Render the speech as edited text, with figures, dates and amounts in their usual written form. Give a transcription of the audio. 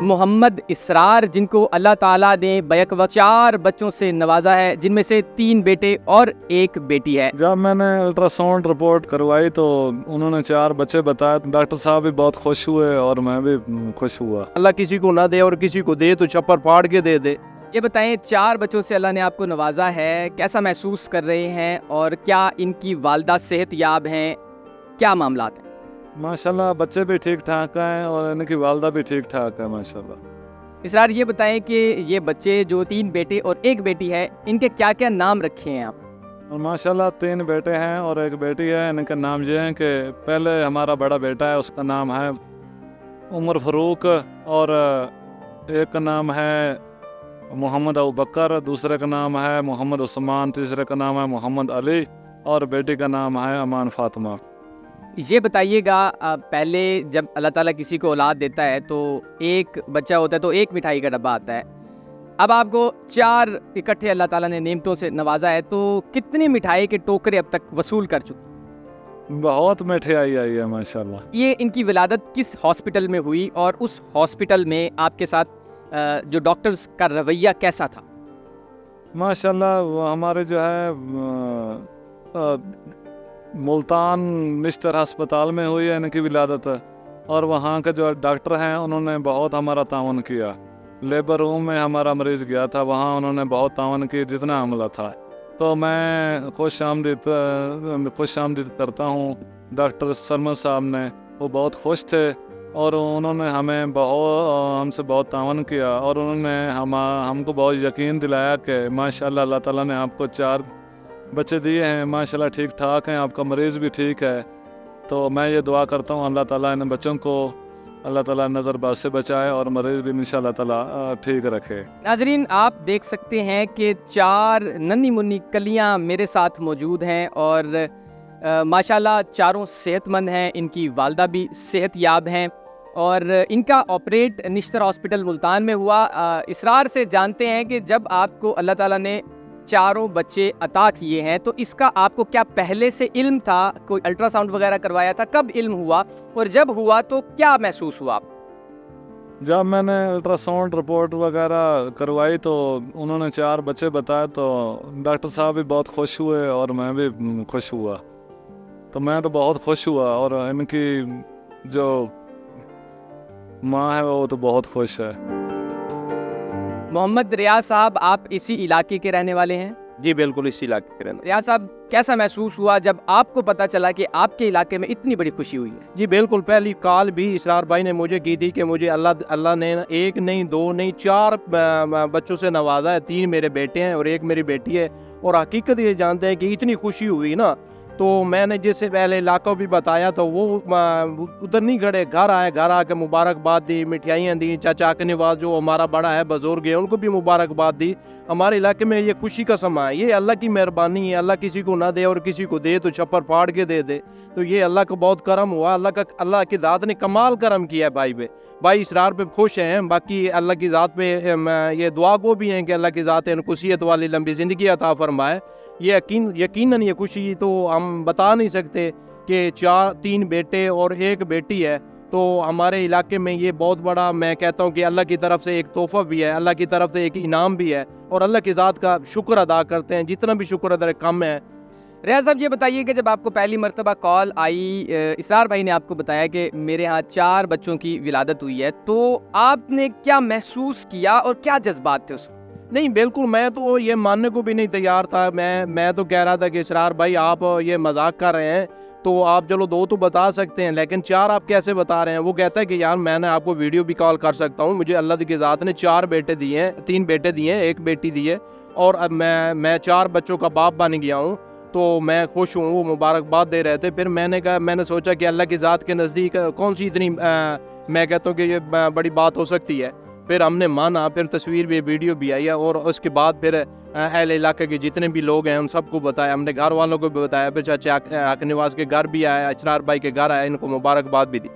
मोहम्मद इसरार, जिनको अल्लाह ताला ने बैक वक्त 4 बच्चों से नवाजा है, जिनमें से 3 बेटे और 1 बेटी है। जब मैंने अल्ट्रासाउंड रिपोर्ट करवाई तो उन्होंने 4 बच्चे बताए। डॉक्टर साहब भी बहुत खुश हुए और मैं भी खुश हुआ। अल्लाह किसी को ना दे और किसी को दे तो छप्पर फाड़ के दे दे। ये बताएं, 4 बच्चों से अल्लाह ने आपको नवाजा है, कैसा महसूस कर रहे हैं और क्या इनकी वालदा सेहतयाब हैं, क्या मामलात हैं? माशाल्लाह बच्चे भी ठीक ठाक हैं और इनकी वालदा भी ठीक ठाक है माशाल्लाह। इसरार, ये बताएं कि ये बच्चे जो 3 बेटे और 1 बेटी है, इनके क्या क्या नाम रखे हैं आप? और माशाल्लाह 3 बेटे हैं और 1 बेटी है। इनके नाम ये हैं कि पहले हमारा बड़ा बेटा है, उसका नाम है उमर फ़ारूक, और एक का नाम है मोहम्मद अबू बकर, दूसरे का नाम है मोहम्मद उस्मान, तीसरे का नाम है मोहम्मद अली और बेटी का नाम है अमान फ़ातिमा। ये बताइएगा, पहले जब अल्लाह ताला किसी को औलाद देता है तो एक बच्चा होता है तो एक मिठाई का डब्बा आता है। अब आपको 4 इकट्ठे अल्लाह ताला ने नेमतों से नवाजा है, तो कितनी मिठाई के टोकरे अब तक वसूल कर चुके? बहुत मिठाई आई है माशाल्लाह। ये इनकी विलादत किस हॉस्पिटल में हुई और उस हॉस्पिटल में आपके साथ जो डॉक्टर्स का रवैया कैसा था? माशाल्लाह वो हमारे जो है मुल्तान निश्तर अस्पताल में हुई है इनकी विलादत, और वहाँ के जो डॉक्टर हैं उन्होंने बहुत हमारा तावन किया। लेबर रूम में हमारा मरीज़ गया था, वहाँ उन्होंने बहुत तावन की जितना हमला था। तो मैं खुश आमदीद करता हूँ डॉक्टर सरमद साहब ने, वो बहुत खुश थे और उन्होंने हमसे बहुत तावन किया और उन्होंने हमको बहुत यकीन दिलाया कि माशाल्लाह अल्लाह ताला ने आपको 4 बच्चे दिए हैं, माशाल्लाह ठीक ठाक हैं, आपका मरीज़ भी ठीक है। तो मैं ये दुआ करता हूँ अल्लाह ताला इन बच्चों को अल्लाह ताला नज़रबाज से बचाए और मरीज़ भी इंशाअल्लाह ताला ठीक रखे। नाजरीन, आप देख सकते हैं कि 4 नन्ही मुन्नी कलियाँ मेरे साथ मौजूद हैं और माशाल्लाह चारों सेहतमंद हैं, इनकी वालदा भी सेहतयाब हैं और इनका ऑपरेट निश्तर हॉस्पिटल मुल्तान में हुआ। इसरार से जानते हैं कि जब आपको अल्लाह ताला ने 4 बच्चे अता किए हैं तो इसका आपको क्या पहले से इल्म था? कोई अल्ट्रासाउंड वगैरह करवाया था? कब इल्म हुआ और जब हुआ तो क्या महसूस हुआ? जब मैंने अल्ट्रासाउंड रिपोर्ट वगैरह करवाई तो उन्होंने 4 बच्चे बताए तो डॉक्टर साहब भी बहुत खुश हुए और मैं भी खुश हुआ। तो मैं तो बहुत खुश हुआ और इनकी जो माँ है वो तो बहुत खुश है। मोहम्मद रियाज साहब, आप इसी इलाके के रहने वाले हैं? जी बिल्कुल, इसी इलाके के रहने। रियाज साहब, कैसा महसूस हुआ जब आपको पता चला कि आपके इलाके में इतनी बड़ी खुशी हुई है? जी बिल्कुल, पहली कॉल भी इसरार भाई ने मुझे की थी कि मुझे अल्लाह ने 1 नहीं 2 नहीं 4 बच्चों से नवाजा है। 3 मेरे बेटे हैं और 1 मेरी बेटी है। और हकीकत ये जानते हैं कि इतनी खुशी हुई ना, तो मैंने जिससे पहले इलाका भी बताया तो वो उधर नहीं खड़े, घर आए, घर आके मुबारकबाद दी, मिठाइयाँ दी। चाचा के नवाज जो हमारा बड़ा है, बुजुर्ग है, उनको भी मुबारकबाद दी। हमारे इलाके में ये खुशी का समा है, ये अल्लाह की मेहरबानी है। अल्लाह किसी को ना दे और किसी को दे तो छप्पर फाड़ के दे दे। तो ये अल्लाह का बहुत करम हुआ, अल्लाह की ज़ात ने कमाल करम किया है भाई पे। भाई इसरार पे खुश हैं, बाकी अल्लाह की ज़ात पे ये दुआ को भी हैं कि अल्लाह की ज़ात इनको सेहत वाली लंबी ज़िंदगी अता फरमाए। ये यकीनन ये खुशी तो हम बता नहीं सकते कि 3 बेटे और 1 बेटी है। तो हमारे इलाके में ये बहुत बड़ा, मैं कहता हूँ कि अल्लाह की तरफ से एक तोहफ़ा भी है, अल्लाह की तरफ से एक इनाम भी है और अल्लाह की ज़ात का शुक्र अदा करते हैं, जितना भी शुक्र अदा कम है। रियाज साहब, ये बताइए कि जब आपको पहली मरतबा कॉल आई, इसरार भाई ने आपको बताया कि मेरे यहाँ 4 बच्चों की विलादत हुई है, तो आपने क्या महसूस किया और क्या जज्बात थे उस? नहीं बिल्कुल, मैं तो ये मानने को भी नहीं तैयार था। मैं तो कह रहा था कि इसरार भाई आप ये मजाक कर रहे हैं, तो आप चलो 2 तो बता सकते हैं लेकिन 4 आप कैसे बता रहे हैं? वो कहता है कि यार मैंने आपको वीडियो भी कॉल कर सकता हूँ, मुझे अल्लाह की ज़ात ने 4 बेटे दिए हैं, 3 बेटे दिए हैं, 1 बेटी दी है और अब मैं 4 बच्चों का बाप बन गया हूँ। तो मैं खुश हूँ, वो मुबारकबाद दे रहे थे। फिर मैंने सोचा कि अल्लाह की ज़ात के नज़दीक कौन सी इतनी मैं कहता हूँ कि ये बड़ी बात हो सकती है। फिर हमने माना, फिर तस्वीर भी, वीडियो भी आई है और उसके बाद फिर अहले इलाके के जितने भी लोग हैं उन सबको बताया, हमने घर वालों को भी बताया। फिर चाचा हक निवास के घर भी आया, इसरार भाई के घर आया, इनको मुबारकबाद भी दी।